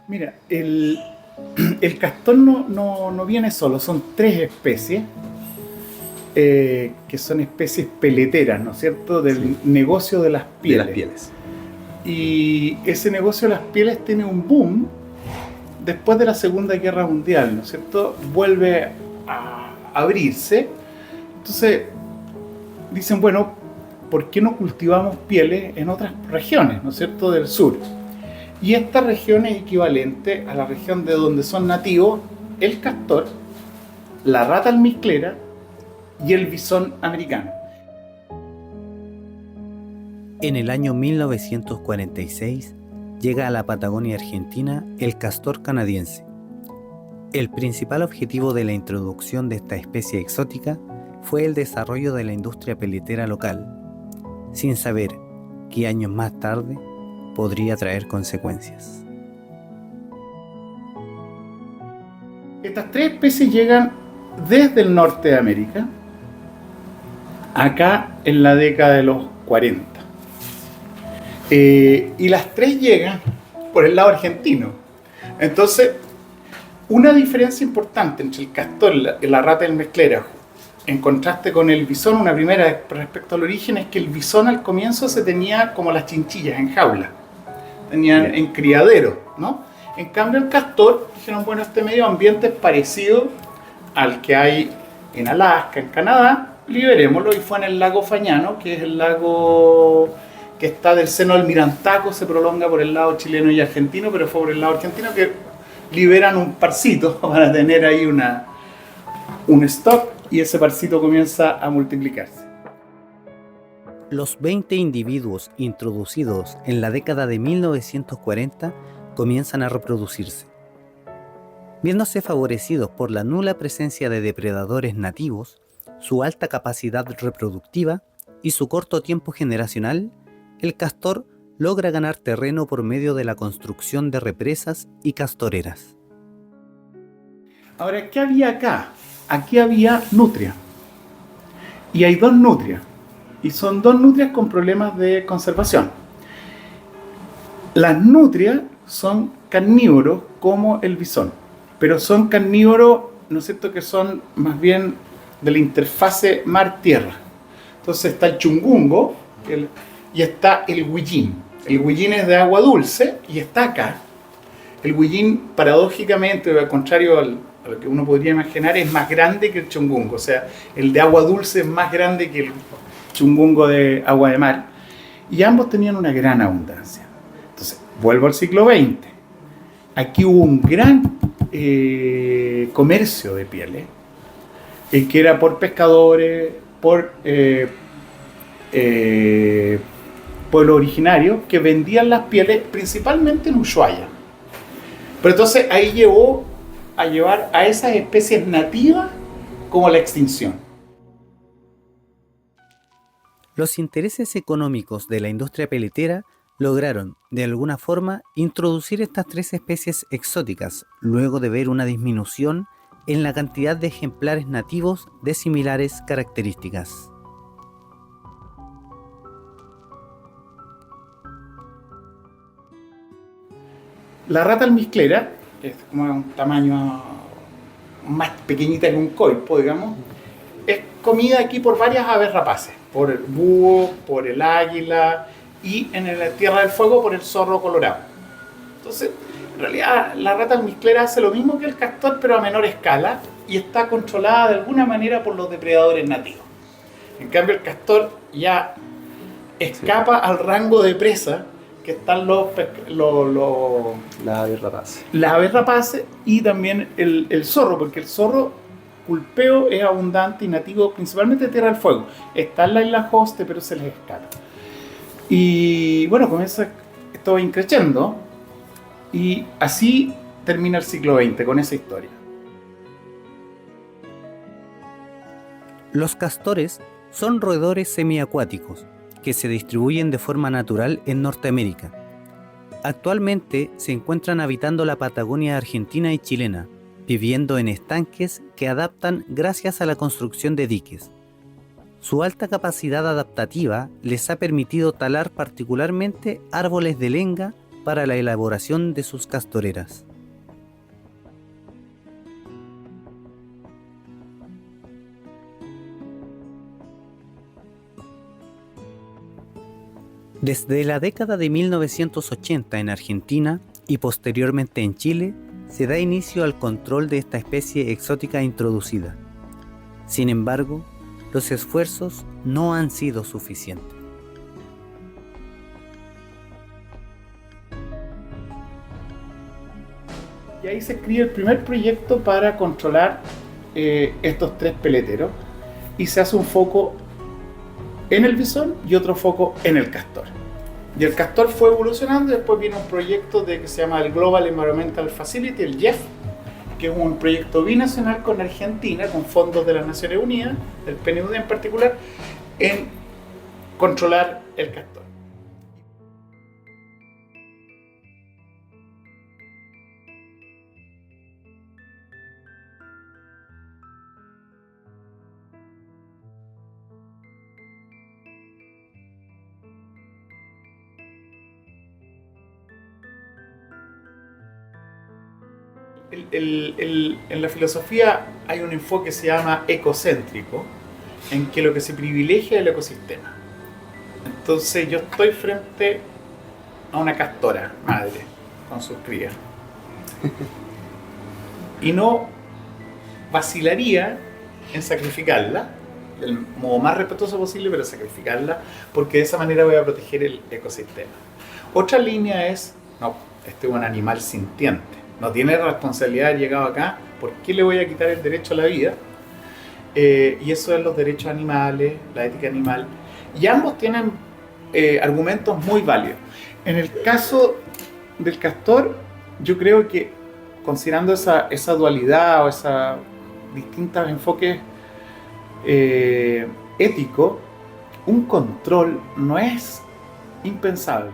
Mira, el castor no viene solo, son tres especies que son especies peleteras, ¿no es cierto?, del Sí, negocio de las de las pieles. pieles. Y ese negocio de las pieles tiene un boom después de la Segunda Guerra Mundial, ¿no es cierto? Vuelve a abrirse. Entonces dicen, bueno, ¿por qué no cultivamos pieles en otras regiones, ¿no es cierto?, del sur? Y esta región es equivalente a la región de donde son nativos el castor, la rata almizclera y el bisón americano. En el año 1946 llega a la Patagonia Argentina el castor canadiense. El principal objetivo de la introducción de esta especie exótica fue el desarrollo de la industria peletera local, sin saber que años más tarde podría traer consecuencias. Estas tres especies llegan desde el norte de América, acá en la década de los 40. Y las tres llegan por el lado argentino. Entonces, una diferencia importante entre el castor y la rata almizclera, en contraste con el bisón, una primera respecto al origen, es que el bisón al comienzo se tenía como las chinchillas en jaula, tenían Bien. en criadero, ¿no? En cambio el castor, dijeron, bueno, este medio ambiente es parecido al que hay en Alaska, en Canadá, liberémoslo, y fue en el lago Fañano, que es el lago que está del seno del Mirantaco, se prolonga por el lado chileno y argentino, pero fue por el lado argentino que liberan un parcito para tener ahí un stock, y ese parcito comienza a multiplicarse. Los 20 individuos introducidos en la década de 1940 comienzan a reproducirse. Viéndose favorecidos por la nula presencia de depredadores nativos, su alta capacidad reproductiva y su corto tiempo generacional, el castor logra ganar terreno por medio de la construcción de represas y castoreras. Ahora, ¿qué había acá? Aquí había nutria. Y hay dos nutrias. Y son dos nutrias con problemas de conservación. Las nutrias son carnívoros como el bisón. Pero son carnívoros, ¿no es cierto?, que son más bien de la interfase mar-tierra. Entonces está el chungungo y está el huillín. El huillín es de agua dulce y está acá. El huillín, paradójicamente, al contrario a lo que uno podría imaginar, es más grande que el chungungo. O sea, el de agua dulce es más grande que el chungungo de agua de mar. Y ambos tenían una gran abundancia. Entonces, vuelvo al siglo XX. Aquí hubo un gran comercio de pieles, que era por pescadores, por pueblos originarios que vendían las pieles principalmente en Ushuaia. Pero entonces ahí llevó a llevar a esas especies nativas como la extinción. Los intereses económicos de la industria peletera lograron, de alguna forma, introducir estas tres especies exóticas, luego de ver una disminución en la cantidad de ejemplares nativos de similares características. La rata almizclera, que es como un tamaño más pequeñita que un coipo, digamos, es comida aquí por varias aves rapaces, por el búho, por el águila y en la Tierra del Fuego por el zorro colorado. Entonces, en realidad la rata almizclera hace lo mismo que el castor, pero a menor escala, y está controlada de alguna manera por los depredadores nativos. En cambio el castor ya escapa al rango de presa que están La ave rapaz. las aves rapaces y también el zorro, porque el zorro pulpeo es abundante y nativo principalmente de Tierra del Fuego. Está en la isla Hoste, pero se les escapa. Y bueno, comienza esto increciendo y así termina el siglo XX con esa historia. Los castores son roedores semiacuáticos que se distribuyen de forma natural en Norteamérica. Actualmente se encuentran habitando la Patagonia argentina y chilena, viviendo en estanques que adaptan gracias a la construcción de diques. Su alta capacidad adaptativa les ha permitido talar particularmente árboles de lenga para la elaboración de sus castoreras. Desde la década de 1980 en Argentina y posteriormente en Chile, se da inicio al control de esta especie exótica introducida. Sin embargo, los esfuerzos no han sido suficientes. Y ahí se escribe el primer proyecto para controlar estos 3 peleteros y se hace un foco en el bisón y otro foco en el castor. Y el castor fue evolucionando y después viene un proyecto que se llama el Global Environmental Facility, el GEF, que es un proyecto binacional con Argentina, con fondos de las Naciones Unidas, el PNUD en particular, en controlar el castor. En la filosofía hay un enfoque que se llama ecocéntrico, en que lo que se privilegia es el ecosistema. Entonces yo estoy frente a una castora madre con sus crías y no vacilaría en sacrificarla del modo más respetuoso posible, pero sacrificarla, porque de esa manera voy a proteger el ecosistema. Otra línea es, no, este es un animal sintiente, no tiene responsabilidad de haber llegado acá, ¿por qué le voy a quitar el derecho a la vida? Y eso es los derechos animales, la ética animal, y ambos tienen argumentos muy válidos. En el caso del castor, yo creo que considerando esa dualidad o esos distintos enfoques éticos, un control no es impensable.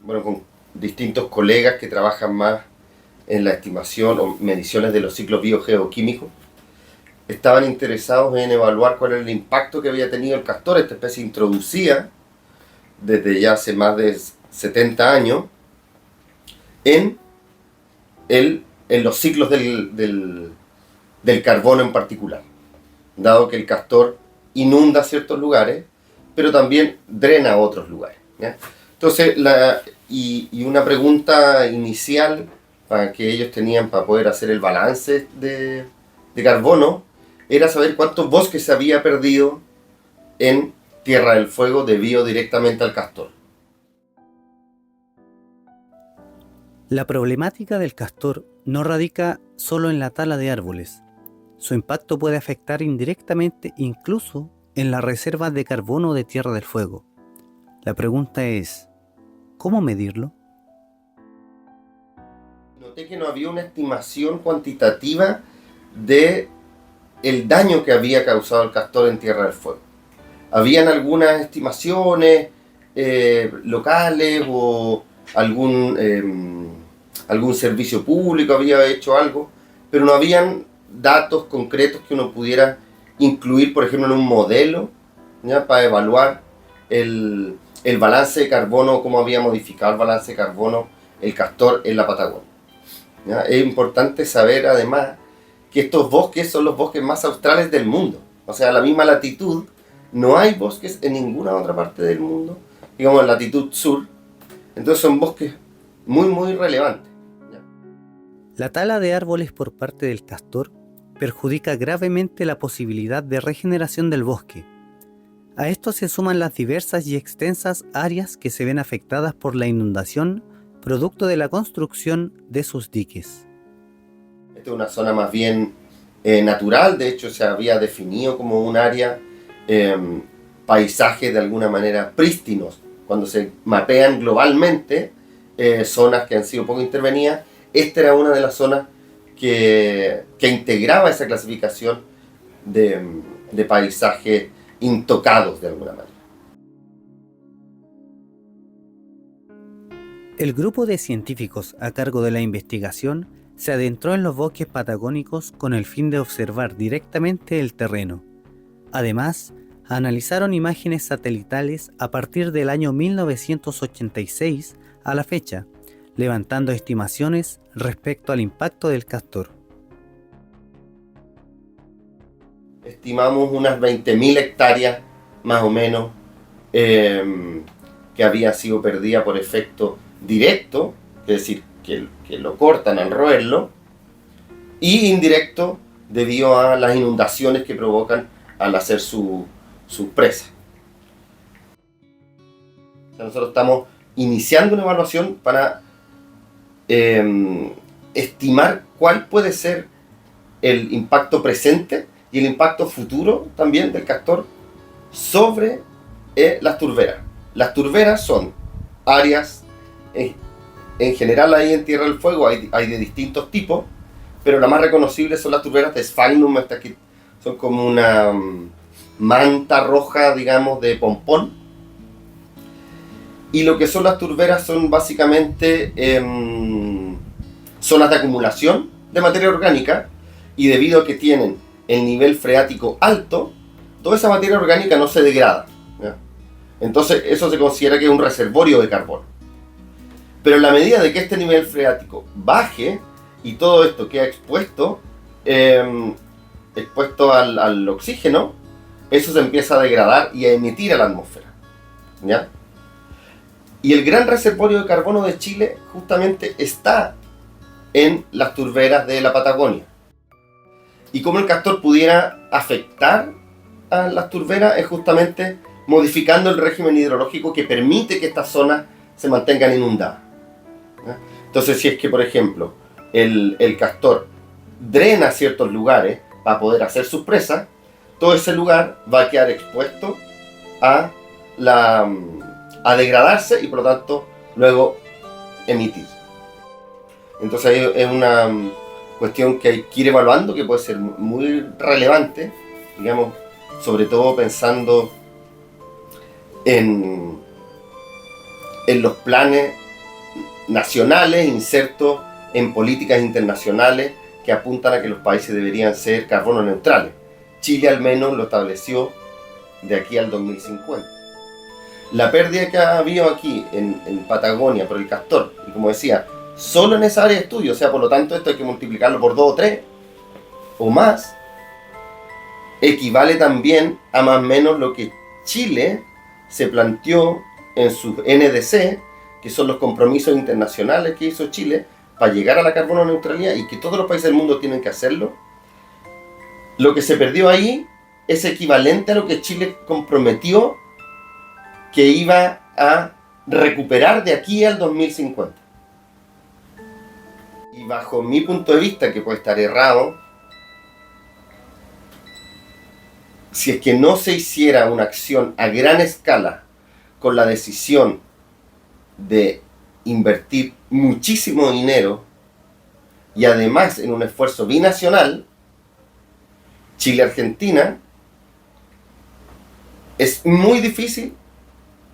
Bueno, con distintos colegas que trabajan más en la estimación o mediciones de los ciclos biogeoquímicos, estaban interesados en evaluar cuál era el impacto que había tenido el castor, esta especie introducida desde ya hace más de 70 años, en los ciclos del carbono en particular, dado que el castor inunda ciertos lugares, pero también drena otros lugares, ¿ya? Entonces, y una pregunta inicial que ellos tenían para poder hacer el balance de carbono era saber cuántos bosques se había perdido en Tierra del Fuego debido directamente al castor. La problemática del castor no radica solo en la tala de árboles. Su impacto puede afectar indirectamente incluso en las reservas de carbono de Tierra del Fuego. La pregunta es, ¿cómo medirlo? Noté que no había una estimación cuantitativa de el daño que había causado el castor en Tierra del Fuego. Habían algunas estimaciones locales o algún servicio público había hecho algo, pero no habían datos concretos que uno pudiera incluir, por ejemplo, en un modelo, ¿ya?, para evaluar el balance de carbono, cómo había modificado el balance de carbono el castor en la Patagonia, ¿ya? Es importante saber además que estos bosques son los bosques más australes del mundo. O sea, a la misma latitud no hay bosques en ninguna otra parte del mundo, digamos en latitud sur. Entonces son bosques muy, muy relevantes, ¿ya? La tala de árboles por parte del castor perjudica gravemente la posibilidad de regeneración del bosque. A esto se suman las diversas y extensas áreas que se ven afectadas por la inundación producto de la construcción de sus diques. Esta es una zona más bien natural, de hecho se había definido como un área paisaje de alguna manera prístinos. Cuando se mapean globalmente zonas que han sido poco intervenidas, esta era una de las zonas que integraba esa clasificación de paisaje intocados de alguna manera. El grupo de científicos a cargo de la investigación se adentró en los bosques patagónicos con el fin de observar directamente el terreno. Además, analizaron imágenes satelitales a partir del año 1986 a la fecha, levantando estimaciones respecto al impacto del castor. Estimamos unas 20.000 hectáreas, más o menos, que había sido perdida por efecto directo, es decir, que lo cortan al roerlo, y indirecto debido a las inundaciones que provocan al hacer su presa. O sea, nosotros estamos iniciando una evaluación para estimar cuál puede ser el impacto presente y el impacto futuro también del castor sobre las turberas. Las turberas son áreas, en general ahí en Tierra del Fuego hay de distintos tipos, pero las más reconocibles son las turberas de Sphagnum, estas que son como una manta roja, digamos, de pompón. Y lo que son las turberas son básicamente zonas de acumulación de materia orgánica, y debido a que tienen el nivel freático alto, toda esa materia orgánica no se degrada, ¿ya? Entonces eso se considera que es un reservorio de carbono. Pero en la medida de que este nivel freático baje y todo esto queda expuesto al oxígeno, eso se empieza a degradar y a emitir a la atmósfera, ¿ya? Y el gran reservorio de carbono de Chile justamente está en las turberas de la Patagonia. Y cómo el castor pudiera afectar a las turberas es justamente modificando el régimen hidrológico que permite que estas zonas se mantengan inundadas, ¿ya? Entonces, si es que, por ejemplo, el castor drena ciertos lugares para poder hacer sus presas, todo ese lugar va a quedar expuesto a degradarse y por lo tanto luego emitir. Entonces ahí es una cuestión que hay que ir evaluando, que puede ser muy relevante, digamos, sobre todo pensando en los planes nacionales insertos en políticas internacionales que apuntan a que los países deberían ser carbono neutrales. Chile al menos lo estableció de aquí al 2050. La pérdida que ha habido aquí en Patagonia por el castor, y como decía, solo en esa área de estudio, o sea, por lo tanto esto hay que multiplicarlo por 2 o 3 o más, equivale también a más o menos lo que Chile se planteó en sus NDC, que son los compromisos internacionales que hizo Chile para llegar a la carbono neutralidad y que todos los países del mundo tienen que hacerlo. Lo que se perdió ahí es equivalente a lo que Chile comprometió que iba a recuperar de aquí al 2050. Y bajo mi punto de vista, que puede estar errado, si es que no se hiciera una acción a gran escala con la decisión de invertir muchísimo dinero y además en un esfuerzo binacional, Chile-Argentina, es muy difícil,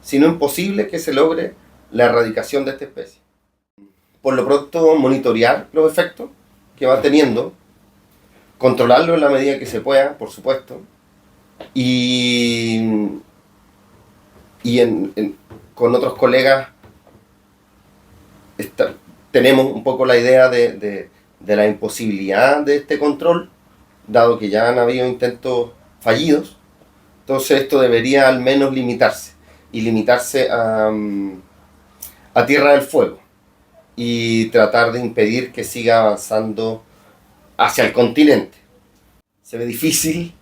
si no imposible, que se logre la erradicación de esta especie. Por lo pronto, monitorear los efectos que va teniendo, controlarlo en la medida que se pueda, por supuesto, y con otros colegas tenemos un poco la idea de la imposibilidad de este control, dado que ya han habido intentos fallidos. Entonces esto debería al menos limitarse, y limitarse a Tierra del Fuego, y tratar de impedir que siga avanzando hacia el continente. Se ve difícil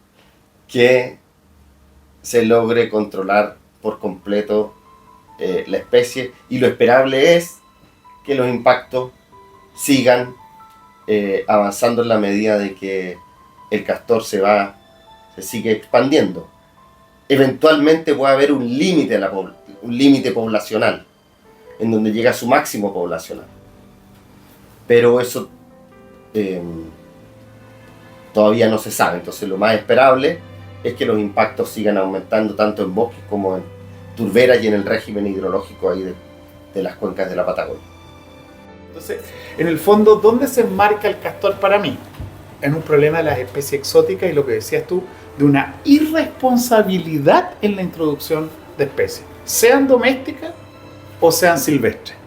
que se logre controlar por completo la especie, y lo esperable es que los impactos sigan avanzando en la medida de que el castor se sigue expandiendo. Eventualmente puede haber un límite poblacional, en donde llega a su máximo poblacional. Pero eso todavía no se sabe. Entonces lo más esperable es que los impactos sigan aumentando tanto en bosques como en turberas y en el régimen hidrológico ahí de las cuencas de la Patagonia. Entonces, en el fondo, ¿dónde se enmarca el castor para mí? En un problema de las especies exóticas y lo que decías tú, de una irresponsabilidad en la introducción de especies, sean domésticas o sean silvestres.